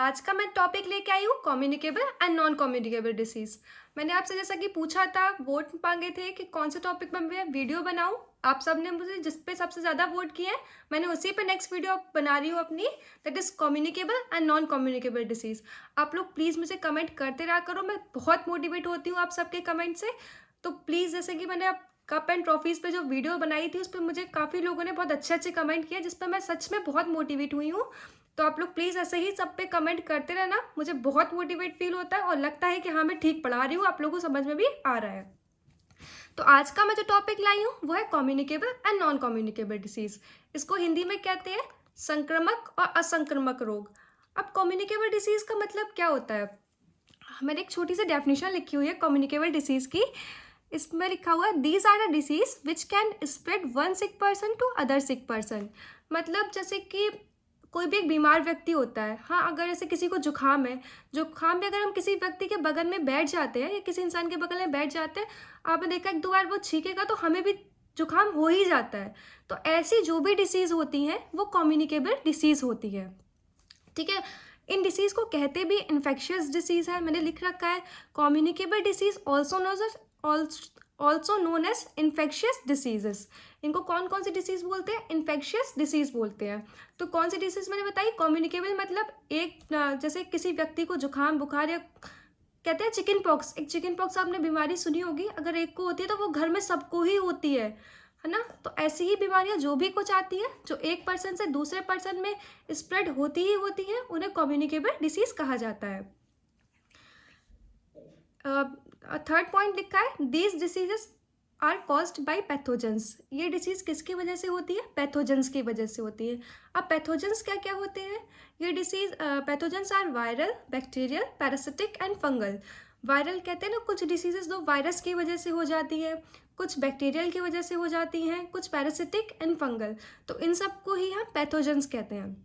आज का मैं टॉपिक लेके आई हूँ communicable and non communicable disease. मैंने आपसे जैसा कि पूछा था, वोट मांगे थे कि कौन से टॉपिक पर मैं वीडियो बनाऊँ। आप सब ने मुझे जिस पे सबसे ज़्यादा वोट किए हैं, मैंने उसी पे नेक्स्ट वीडियो बना रही हूँ अपनी, that is communicable and non communicable disease. आप लोग प्लीज़ मुझे कमेंट करते रहा करो, मैं बहुत मोटिवेट होती हूँ आप सबके कमेंट से। तो प्लीज़, जैसे कि मैंने आप कप एंड ट्रॉफीज़ पे जो वीडियो बनाई थी, उस पर मुझे काफ़ी लोगों ने बहुत अच्छे अच्छे कमेंट किए, जिस पर मैं सच में बहुत मोटिवेट हुई हूँ। तो आप लोग प्लीज़ ऐसे ही सब पे कमेंट करते रहना, मुझे बहुत मोटिवेट फील होता है और लगता है कि हाँ, मैं ठीक पढ़ा रही हूँ, आप लोगों को समझ में भी आ रहा है। तो आज का मैं जो टॉपिक लाई हूँ वो है communicable and non communicable disease. इसको हिंदी में कहते हैं संक्रामक और असंक्रामक रोग। अब कम्युनिकेबल डिसीज़ का मतलब क्या होता है? मैंने एक छोटी सी डेफिनेशन लिखी हुई है कम्युनिकेबल डिसीज़ की। इसमें लिखा हुआ है, these are the disease which can spread one sick person to other sick person. मतलब जैसे कि कोई भी एक बीमार व्यक्ति होता है, हाँ, अगर जैसे किसी को जुकाम है, जुकाम में अगर हम किसी व्यक्ति के बगल में बैठ जाते हैं या किसी इंसान के बगल में बैठ जाते हैं, आपने देखा एक दो बार वो छींकेगा तो हमें भी जुकाम हो ही जाता है। तो ऐसी जो भी डिसीज़ होती हैं वो कम्युनिकेबल डिसीज़ होती है, ठीक है। इन डिसीज़ को कहते भी इन्फेक्शियस डिसीज़ है, मैंने लिख रखा है communicable disease also known as infectious diseases. इनको कौन कौन सी डिसीज़ बोलते हैं? इन्फेक्शियस डिसीज़ बोलते हैं। तो कौन सी डिसीज़ मैंने बताई? कम्युनिकेबल मतलब जैसे किसी व्यक्ति को जुकाम बुखार या कहते हैं चिकन पॉक्स, एक चिकन पॉक्स आपने बीमारी सुनी होगी, अगर एक को होती है तो वो घर में सबको ही होती है ना। तो ऐसी ही बीमारियां जो भी कुछ आती है जो एक पर्सन से दूसरे पर्सन में स्प्रेड होती ही होती है, उन्हें कम्युनिकेबल डिसीज कहा जाता है। थर्ड पॉइंट लिखा है, these diseases are caused by pathogens. ये डिसीज किसकी वजह से होती है? पैथोजेंस की वजह से होती है। अब पैथोजेंस क्या क्या होते हैं? ये disease pathogens are viral, bacterial, parasitic and fungal. Viral कहते हैं ना, कुछ डिसीजेस दो वायरस की वजह से हो जाती है, कुछ बैक्टीरियल की वजह से हो जाती हैं, कुछ पैरासिटिक एंड फंगल। तो इन सबको ही हम पैथोजेंस कहते हैं।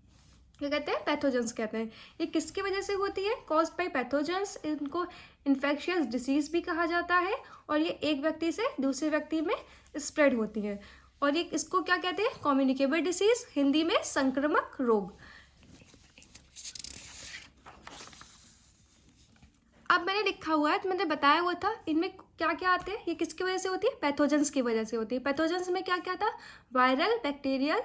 क्या कहते हैं? पैथोजेंस कहते हैं। ये किसकी वजह से होती है? Caused by pathogens. इनको इन्फेक्शियस डिसीज भी कहा जाता है और ये एक व्यक्ति से दूसरे व्यक्ति में स्प्रेड होती है। और ये इसको क्या कहते हैं? कम्युनिकेबल डिसीज, हिंदी में संक्रामक रोग। अब मैंने लिखा हुआ है, तो मैंने बताया हुआ था इनमें क्या क्या आते हैं। ये किसकी वजह से होती है? पैथोजेंस की वजह से होती है। पैथोजेंस में क्या क्या था? Viral, bacterial,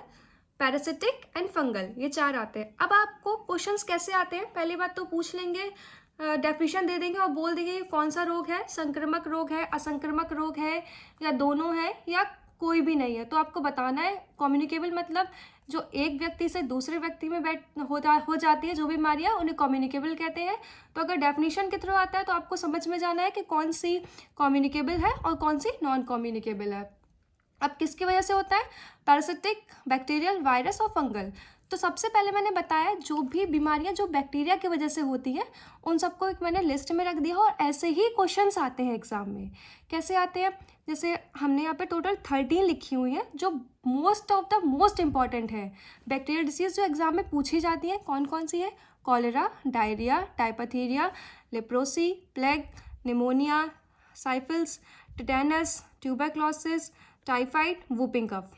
parasitic and fungal, ये चार आते हैं। अब आपको क्वेश्चंस कैसे आते हैं? पहली बात तो पूछ लेंगे, डेफिनेशन दे देंगे और बोल देंगे कौन सा रोग है, संक्रामक रोग है, असंक्रामक रोग है, या दोनों है, या कोई भी नहीं है। तो आपको बताना है कम्युनिकेबल मतलब जो एक व्यक्ति से दूसरे व्यक्ति में हो जाती है जो बीमारियां, उन्हें कम्युनिकेबल कहते हैं। तो अगर डेफिनेशन के थ्रू आता है तो आपको समझ में जाना है कि कौन सी कम्युनिकेबल है और कौन सी नॉन कम्युनिकेबल है। अब किसकी वजह से होता है? पैरासिटिक, बैक्टीरियल, वायरस और फंगल। तो सबसे पहले मैंने बताया जो भी बीमारियां जो बैक्टीरिया की वजह से होती है उन सबको एक मैंने लिस्ट में रख दिया, और ऐसे ही क्वेश्चंस आते हैं एग्जाम में। कैसे आते हैं? जैसे हमने यहाँ पे टोटल 13 लिखी हुई है जो most of the most important है बैक्टीरियल डिसीज जो एग्जाम में पूछी जाती है। कौन कौन सी है? Cholera, diarrhoea, diphtheria, leprosy, plague, pneumonia, syphilis, tetanus, tuberculosis, typhoid, whooping cough.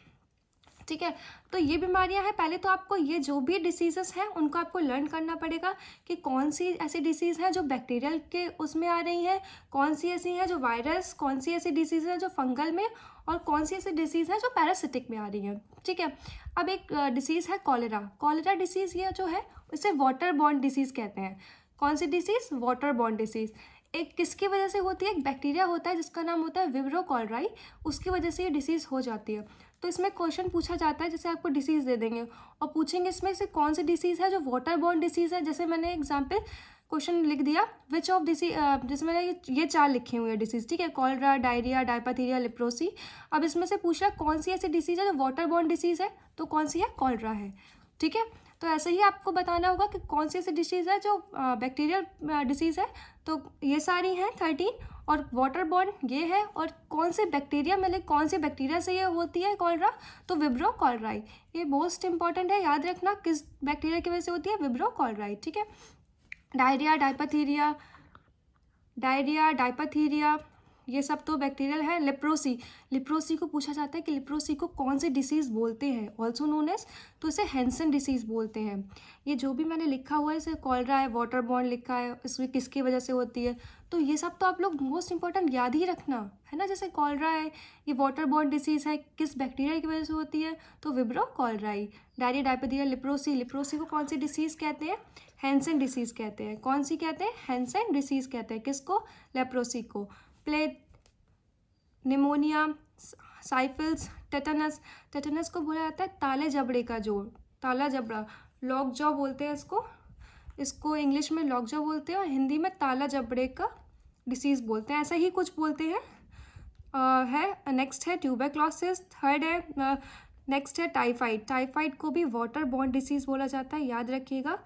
ठीक है, तो ये बीमारियां हैं। पहले तो आपको ये जो भी डिसीजेस हैं उनको आपको लर्न करना पड़ेगा कि कौन सी ऐसी डिसीज़ है जो बैक्टीरियल के उसमें आ रही हैं, कौन सी ऐसी है जो वायरस, कौन सी ऐसी डिसीज़ है जो फंगल में, और कौन सी ऐसी डिसीज़ है जो पैरासिटिक में आ रही है। ठीक है, अब एक डिसीज़ है कॉलेरा। कॉलेरा डिसीज़ ये जो है इसे वाटर बॉर्न डिसीज़ कहते हैं। कौन सी डिसीज़? Water borne disease. एक किसकी वजह से होती है? एक बैक्टीरिया होता है जिसका नाम होता है विब्रो कॉलराई, उसकी वजह से ये डिसीज़ हो जाती है। तो इसमें क्वेश्चन पूछा जाता है, जैसे आपको डिसीज़ दे देंगे और पूछेंगे इसमें से कौन सी डिसीज़ है जो वाटर बॉर्न डिसीज़ है। जैसे मैंने एग्जाम्पल क्वेश्चन लिख दिया, विच ऑफ डिसीज, जैसे मैंने ये चार लिखे हुए हैं डिसीज़, ठीक है, कॉलरा, डायरिया, डायपथीरिया, लेप्रोसी। अब इसमें से पूछ रहा कौन सी ऐसी डिसीज़ है जो वाटर बॉर्न डिसीज़ है, तो कौन सी है? कॉलरा है। ठीक है, तो ऐसे ही आपको बताना होगा कि कौन सी ऐसी डिसीज़ है जो बैक्टीरियल डिसीज़ है। तो ये सारी हैं 13, और वाटर बॉर्न ये है, और कौन से बैक्टीरिया मतलब कौन से बैक्टीरिया से ये होती है कॉलरा, तो विब्रो कॉलराई। ये मोस्ट इंपॉर्टेंट है, याद रखना किस बैक्टीरिया की वजह से होती है? विब्रो कॉलराई। ठीक है, डायरिया, डायपथीरिया, ये सब तो बैक्टीरियल है। लिप्रोसी को पूछा जाता है कि लिप्रोसी को कौन सी डिसीज़ बोलते हैं, ऑल्सो नोन एज, तो इसे हैंसन डिसीज़ बोलते हैं। ये जो भी मैंने लिखा हुआ है, इसे कॉलरा है, वाटर बॉर्न लिखा है, इसमें किसकी वजह से होती है, तो ये सब तो आप लोग मोस्ट इंपॉर्टेंट याद ही रखना है ना। जैसे कॉलरा है, ये वाटर बॉर्न डिसीज़ है, किस बैक्टीरिया की वजह से होती है, तो विब्रो कॉलराई। डायरिया, डायपेथिया, लिप्रोसी को कौन सी डिसीज़ कहते हैं, हैंसन डिसीज़ कहते हैं। कौन सी कहते हैं, हैंसन डिसीज़ कहते हैं किसको, लेप्रोसी को। प्लेग, निमोनिया, साइफिल्स, टेटनस को बोला जाता है ताले जबड़े का जोड़, ताला जबड़ा, लॉक जॉ बोलते हैं इसको इंग्लिश में लॉक जॉ बोलते हैं और हिंदी में ताला जबड़े का डिसीज़ बोलते हैं, ऐसा ही कुछ बोलते हैं। नेक्स्ट है ट्यूबरक्लोसिस, थर्ड है नेक्स्ट है टाइफाइड को भी वाटर बॉर्न डिसीज़ बोला जाता है, याद रखिएगा।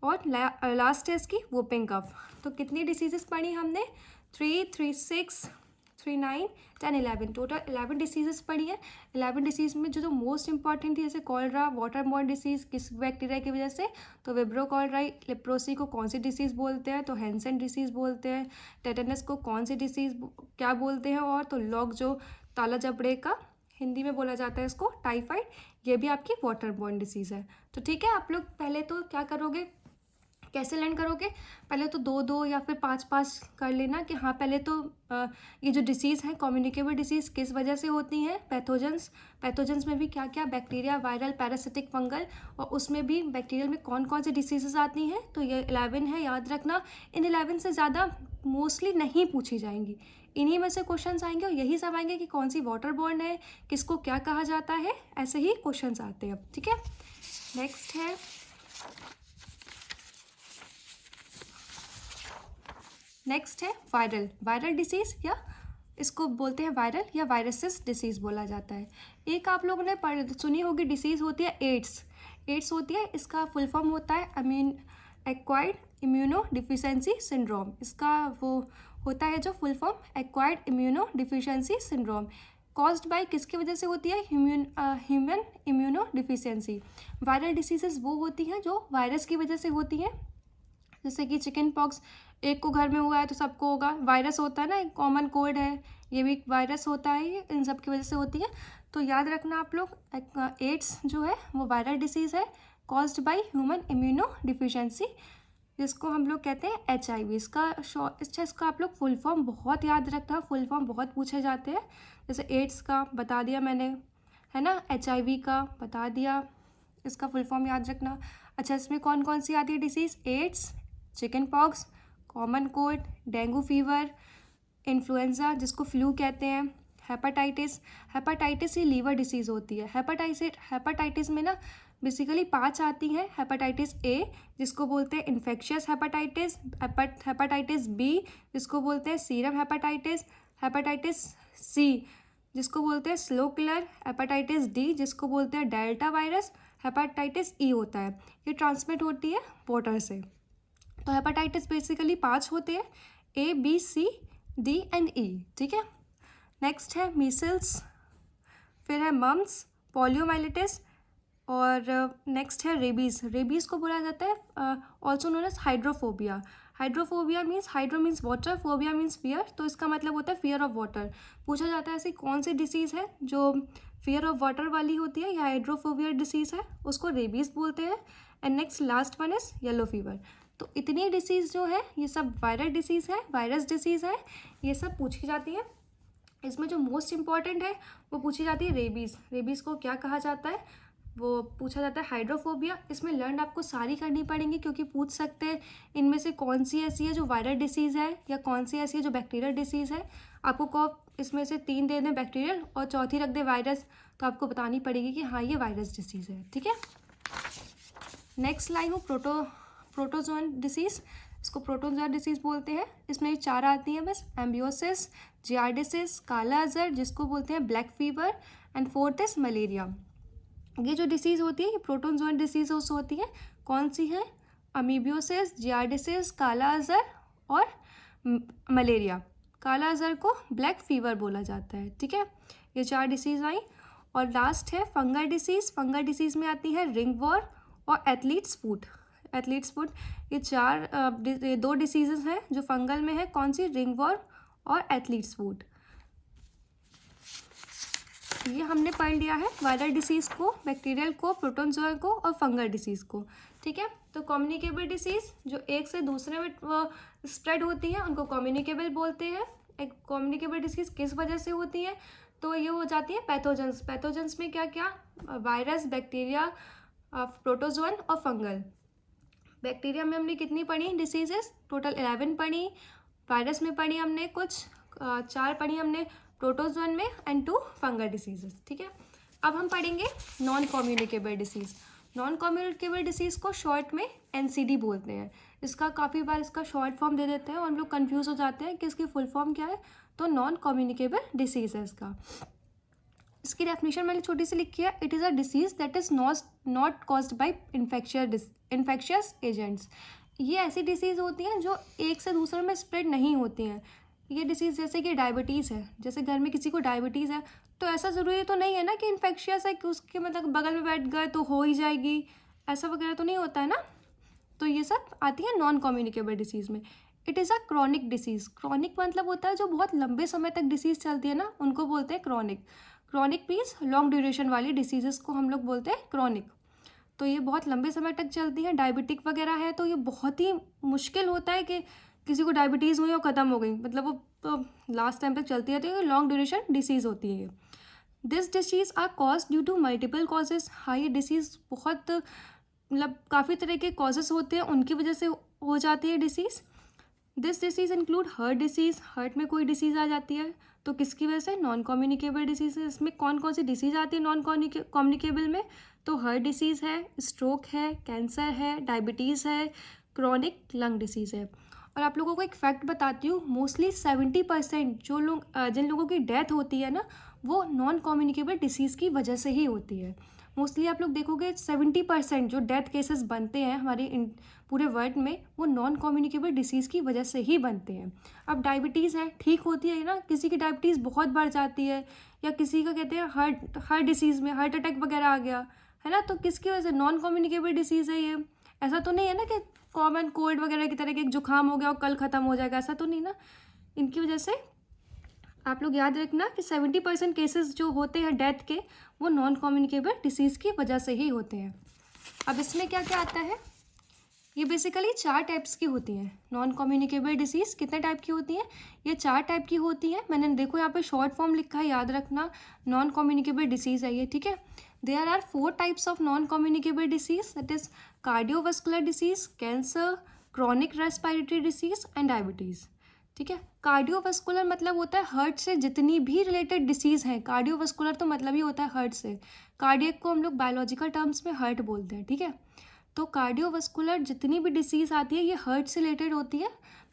और लास्ट है इसकी वूपिंग कफ। तो कितनी डिसीजेस पढ़ी हमने, 3, 3, 6, 3, 9, 10, 11, टोटल 11 डिसीजेस पढ़ी है। 11 डिसीज़ में जो मोस्ट इंपॉर्टेंट थी, जैसे कॉलरा, वाटर बॉर्न डिसीज़ किस बैक्टीरिया की वजह से, तो विब्रो कॉलराई। लेप्रोसी को कौन सी डिसीज़ बोलते हैं, तो हैंसन डिसीज़ बोलते हैं। टेटनस को कौन सी डिसीज़ क्या बोलते हैं, और तो लॉक जो ताला जबड़े का हिंदी में बोला जाता है इसको टाइफाइड, ये भी आपकी वाटर बॉर्न डिसीज़ है। तो ठीक है, आप लोग पहले तो क्या करोगे, कैसे लर्न करोगे, पहले तो 2-2 या फिर 5-5 कर लेना कि हाँ पहले तो ये जो डिसीज़ है कम्युनिकेबल डिसीज़ किस वजह से होती हैं, पैथोजेंस में भी क्या क्या, बैक्टीरिया, वायरल, पैरासिटिक, फंगल, और उसमें भी बैक्टीरियल में कौन कौन सी डिसीज़ेस आती हैं, तो ये 11 है, याद रखना। इन 11 से ज़्यादा मोस्टली नहीं पूछी जाएंगी, इन्हीं में से क्वेश्चंस आएंगे और यही सब आएंगे कि कौन सी वाटर बॉर्न है, किसको क्या कहा जाता है, ऐसे ही क्वेश्चंस आते हैं अब, ठीक है। नेक्स्ट है वायरल डिसीज़, या इसको बोलते हैं वायरल या वायरसेस डिसीज़ बोला जाता है। एक आप लोगों ने सुनी होगी डिसीज़ होती है एड्स होती है, इसका फुल फॉर्म होता है एक्वायर्ड इम्यूनो डिफिशियंसी सिंड्रोम। इसका वो होता है जो full form, acquired immuno deficiency syndrome. Caused by किसकी वजह से होती है, human immuno deficiency. Viral diseases वो होती हैं जो वायरस की वजह से होती हैं, जैसे कि चिकन पॉक्स, एक को घर में हुआ है तो सबको होगा, वायरस होता है ना, एक कॉमन कोल्ड है, ये भी वायरस होता है, ये इन सब की वजह से होती है। तो याद रखना आप लोग, एड्स जो है वो वायरल डिसीज़ है caused by human immuno deficiency, जिसको हम लोग कहते हैं HIV। इसका आप लोग फुल फॉर्म बहुत याद रखना, फुल फॉर्म बहुत पूछे जाते हैं, जैसे एड्स का बता दिया मैंने, है ना, HIV का बता दिया, इसका फुल फॉर्म याद रखना। अच्छा, इसमें कौन कौन सी आती है disease, AIDS, chicken pox, common cold, dengue fever, influenza जिसको फ्लू कहते हैं, हेपेटाइटिस ये लीवर डिसीज़ होती है। हेपेटाइटिस में ना बेसिकली 5 आती हैं। हेपेटाइटिस A जिसको बोलते हैं इन्फेक्शियस हेपेटाइटिस, हेपेटाइटिस B जिसको बोलते हैं सीरम हेपेटाइटिस, हेपेटाइटिस C जिसको बोलते हैं स्लो किलर, हेपेटाइटिस D जिसको बोलते हैं डेल्टा वायरस, हेपेटाइटिस E होता है, ये ट्रांसमिट होती है वाटर से। तो हेपेटाइटिस बेसिकली 5 होते हैं, A, B, C, D and E, ठीक है। नेक्स्ट है मीसल्स, फिर है मम्स, पोलियोमाइलिटिस, और नेक्स्ट है रेबीज़ को बोला जाता है also known as hydrophobia means, hydro means water, phobia means fear, तो इसका मतलब होता है फियर ऑफ वाटर। पूछा जाता है ऐसी कौन सी डिसीज़ है जो फियर ऑफ वाटर वाली होती है या हाइड्रोफोबिया डिसीज़ है, उसको रेबीज़ बोलते हैं। And next last one is yellow fever. तो इतनी डिसीज़ जो है ये सब वायरल डिसीज़ है, वायरस डिसीज़ है, ये सब पूछी जाती है। इसमें जो मोस्ट इंपॉर्टेंट है वो पूछी जाती है रेबीज़ को क्या कहा जाता है, वो पूछा जाता है हाइड्रोफोबिया। इसमें लर्न आपको सारी करनी पड़ेंगी क्योंकि पूछ सकते हैं इनमें से कौन सी ऐसी है जो वायरल डिसीज़ है या कौन सी ऐसी है जो बैक्टीरियल डिसीज़ है। आपको को इसमें से 3 दे दें बैक्टीरियल और चौथी रख दे वायरस, तो आपको बतानी पड़ेगी कि हाँ ये वायरस डिसीज़ है, ठीक है। नेक्स्ट लाइन हो प्रोटोजोन डिसीज़, इसको प्रोटोजोआ डिसीज़ बोलते हैं। इसमें 4 आती हैं बस, एम्बियोसिस, जियार्डिसिस, काला अज़र जिसको बोलते हैं black fever, and 4th is malaria. ये जो डिसीज़ होती है ये प्रोटोजोन डिसीज़ होती है। कौन सी है, अमीबियोसिस, जियार्डिसिस, काला अज़र और मलेरिया। काला अज़र को ब्लैक फीवर बोला जाता है, ठीक है। ये 4 डिसीज़ आई। और लास्ट है फंगल डिसीज़ में आती है रिंगवॉर और एथलीट्स फुट। ये 2 डिसीजेस हैं जो फंगल में है, कौन सी, रिंगवॉर और एथलीट्स फूड। ये हमने पढ़ लिया है वायरल डिसीज़ को, बैक्टीरियल को, प्रोटोजोआ को और फंगल डिसीज़ को। ठीक है, तो कम्युनिकेबल डिसीज़ जो एक से दूसरे में स्प्रेड होती है उनको कम्युनिकेबल बोलते हैं। एक कम्युनिकेबल डिसीज़ किस वजह से होती है, तो ये हो जाती है पैथोजेंस। पैथोजेंस में क्या क्या, वायरस, बैक्टीरिया, प्रोटोजोअन और फंगल। बैक्टीरिया में हमने कितनी पढ़ी डिसीजेस, टोटल 11 पढ़ी। वायरस में पढ़ी हमने कुछ 4 पढ़ी हमने प्रोटोजोअन में एंड 2 फंगल डिसीजेस। ठीक है, अब हम पढ़ेंगे non communicable disease. Non communicable disease को शॉर्ट में NCD बोलते हैं। इसका काफ़ी बार इसका शॉर्ट फॉर्म दे देते हैं और हम लोग कन्फ्यूज़ हो जाते हैं कि इसकी फुल फॉर्म क्या है। तो नॉन कम्युनिकेबल डिसीज़ है इसका। इसकी डेफिनेशन मैंने छोटी सी लिखी है, it is a disease that is not caused by infectious agents. ये ऐसी डिसीज़ होती हैं जो एक से दूसरे में स्प्रेड नहीं होती हैं। ये डिसीज़ जैसे कि डायबिटीज़ है, जैसे घर में किसी को डायबिटीज़ है तो ऐसा ज़रूरी तो नहीं है ना कि इन्फेक्शियस है कि उसके मतलब बगल में बैठ गए तो हो ही जाएगी, ऐसा वगैरह तो नहीं होता है ना। तो ये सब आती है नॉन कम्युनिकेबल डिसीज़ में। It is a chronic disease. Chronic मतलब होता है जो बहुत लंबे समय तक डिसीज़ चलती है ना, उनको बोलते हैं chronic. Chronic means long duration वाली डिसीज़ेस को हम लोग बोलते हैं क्रॉनिक। तो ये बहुत लंबे समय तक चलती है। डायबिटिक वगैरह है तो ये बहुत ही मुश्किल होता है कि किसी को डायबिटीज़ हुई और ख़त्म हो गई, मतलब वो तो लास्ट टाइम तक चलती रहती है। लॉन्ग ड्यूरेशन डिसीज़ होती है ये। This disease are cause due to multiple causes. हाँ, ये डिसीज़ बहुत मतलब काफ़ी तरह के कॉजेज़ होते हैं, उनकी वजह से हो जाती है disease. This disease include heart disease. Heart में कोई डिसीज़ आ जाती है तो किसकी वजह से, नॉन कम्युनिकेबल डिसीज़ है। इसमें कौन कौन सी डिसीज़ आती है नॉन कम्युनिकेबल में, तो हार्ट डिसीज़ है, स्ट्रोक है, कैंसर है, डायबिटीज़ है, क्रॉनिक लंग डिसीज़ है। और आप लोगों को एक फैक्ट बताती हूँ, मोस्टली 70% जो लोग जिन लोगों की डेथ होती है ना, वो नॉन कम्युनिकेबल डिसीज़ की वजह से ही होती है। मोस्टली आप लोग देखोगे 70% जो डेथ केसेस बनते हैं हमारे पूरे वर्ल्ड में, वो नॉन कम्युनिकेबल डिसीज़ की वजह से ही बनते हैं। अब डायबिटीज़ है, ठीक होती है ना, किसी की डायबिटीज़ बहुत बढ़ जाती है, या किसी का कहते हैं हार्ट डिसीज़ में हार्ट अटैक वगैरह आ गया है ना, तो किसकी वजह से, नॉन कम्युनिकेबल डिसीज़ है ये। ऐसा तो नहीं है ना कि कॉमन कोल्ड वगैरह की तरह के एक जुकाम हो गया और कल ख़त्म हो जाएगा, ऐसा तो नहीं ना। इनकी वजह से आप लोग याद रखना कि 70% केसेस जो होते हैं डेथ के, वो नॉन कम्युनिकेबल डिसीज़ की वजह से ही होते हैं। अब इसमें क्या क्या आता है, ये बेसिकली 4 टाइप्स की होती हैं। नॉन कम्युनिकेबल डिसीज़ कितने टाइप की होती हैं, ये 4 टाइप की होती हैं। मैंने देखो यहाँ पे शॉर्ट फॉर्म लिखा है, याद रखना, नॉन कम्युनिकेबल डिसीज़ है ये। ठीक है, there are 4 types of non communicable disease, that is cardiovascular disease, cancer, chronic respiratory disease and diabetes. ठीक है, कार्डियोवास्कुलर मतलब होता है हार्ट से जितनी भी रिलेटेड डिसीज़ हैं। कार्डियोवास्कुलर तो मतलब ही होता है हार्ट से। कार्डियक को हम लोग बायोलॉजिकल टर्म्स में हार्ट बोलते हैं। ठीक है, तो कार्डियोवास्कुलर जितनी भी डिसीज़ आती है ये हार्ट से रिलेटेड होती है।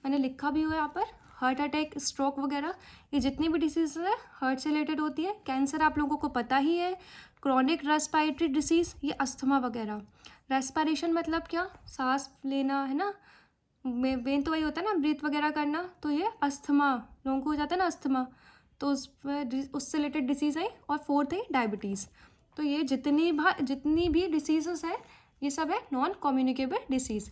मैंने लिखा भी हुआ है यहाँ पर, हार्ट अटैक, स्ट्रोक वगैरह, ये जितनी भी डिसीज़ है हार्ट से रिलेटेड होती है। कैंसर आप लोगों को पता ही है। क्रॉनिक रेस्पिरेटरी डिसीज़, ये अस्थमा वगैरह। रेस्पिरेशन मतलब क्या, सांस लेना है ना, मेन तो वही होता है ना, ब्रीथ वगैरह करना, तो ये अस्थमा लोगों को हो जाता है ना, अस्थमा, तो उससे रिलेटेड डिसीज़ है। और 4th है डायबिटीज़। तो ये जितनी भी डिसीज़ेस हैं ये सब है नॉन कम्युनिकेबल डिसीज़।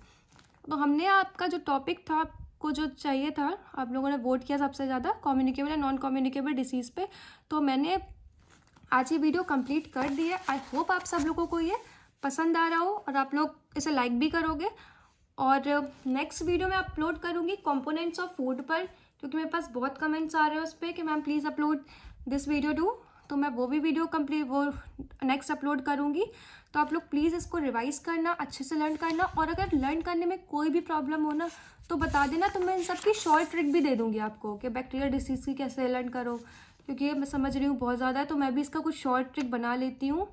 तो हमने आपका जो टॉपिक था, आपको जो चाहिए था, आप लोगों ने वोट किया सबसे ज़्यादा कम्युनिकेबल या नॉन कम्युनिकेबल डिसीज़ पे, तो मैंने आज ये वीडियो कंप्लीट कर दी है। आई होप आप सब लोगों को ये पसंद आ रहा हो और आप लोग इसे लाइक भी करोगे। और नेक्स्ट वीडियो मैं अपलोड करूँगी कंपोनेंट्स ऑफ फूड पर, क्योंकि मेरे पास बहुत कमेंट्स आ रहे हैं उस पर कि ma'am please upload this video too, तो मैं वो भी वीडियो वो नेक्स्ट अपलोड करूँगी। तो आप लोग प्लीज़ इसको रिवाइज करना, अच्छे से लर्न करना, और अगर लर्न करने में कोई भी प्रॉब्लम हो ना तो बता देना, तो मैं इन सब की शॉर्ट ट्रिक भी दे दूँगी आपको कि बैक्टीरियल डिसीज़ की कैसे लर्न करो, क्योंकि ये मैं समझ रही हूँ बहुत ज़्यादा है, तो मैं भी इसका कुछ शॉर्ट ट्रिक बना लेती हूँ।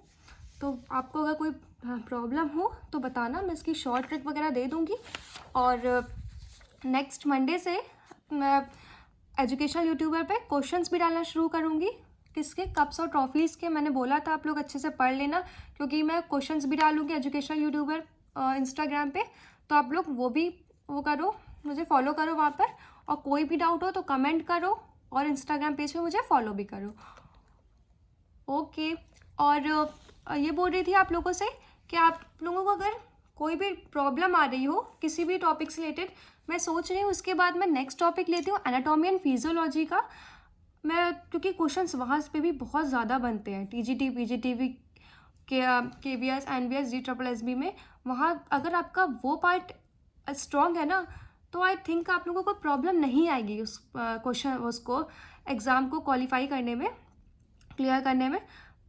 तो आपको अगर कोई प्रॉब्लम हो तो बताना, मैं इसकी शॉर्ट ट्रिक वगैरह दे दूँगी। और नेक्स्ट मंडे से मैं एजुकेशनल यूट्यूबर पे क्वेश्चंस भी डालना शुरू करूँगी। किसके, कप्स और ट्रॉफीज़ के। मैंने बोला था आप लोग अच्छे से पढ़ लेना, क्योंकि मैं क्वेश्चंस भी डालूँगी एजुकेशनल यूट्यूबर इंस्टाग्राम पे, तो आप लोग वो करो, मुझे फॉलो करो वहाँ पर, और कोई भी डाउट हो तो कमेंट करो, और इंस्टाग्राम पेज पे मुझे फॉलो भी करो। ओके, और ये बोल रही थी आप लोगों से कि आप लोगों को अगर कोई भी प्रॉब्लम आ रही हो किसी भी टॉपिक से रिलेटेड, मैं सोच रही हूँ उसके बाद मैं नेक्स्ट टॉपिक लेती हूँ एनाटॉमी एंड फिजियोलॉजी का। मैं क्योंकि क्वेश्चंस वहाँ पे भी बहुत ज़्यादा बनते हैं, टीजीटी पीजीटीवी के V S N V S G triple S B में। वहाँ अगर आपका वो पार्ट स्ट्रॉन्ग है ना, तो आई थिंक आप लोगों को कोई प्रॉब्लम नहीं आएगी उस क्वेश्चन उसको एग्ज़ाम को क्वालिफाई करने में, क्लियर करने में।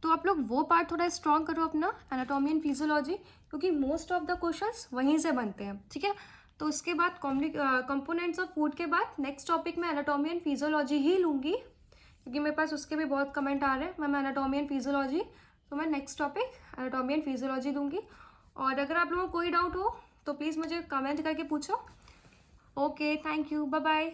तो आप लोग वो पार्ट थोड़ा स्ट्रॉन्ग करो अपना, एनाटॉमी एंड फिजियोलॉजी, क्योंकि मोस्ट ऑफ द क्वेश्चंस वहीं से बनते हैं, ठीक है। तो उसके बाद कंपोनेंट्स ऑफ फूड के बाद नेक्स्ट टॉपिक मैं एनाटॉमी एंड फिजियोलॉजी ही लूँगी, क्योंकि मेरे पास उसके भी बहुत कमेंट आ रहे हैं मैम एनाटॉमी एंड फिजियोलॉजी। तो मैं next topic anatomy and physiology दूंगी। और अगर आप लोगों को कोई डाउट हो तो प्लीज़ मुझे कमेंट करके पूछो। Okay, thank you, bye bye.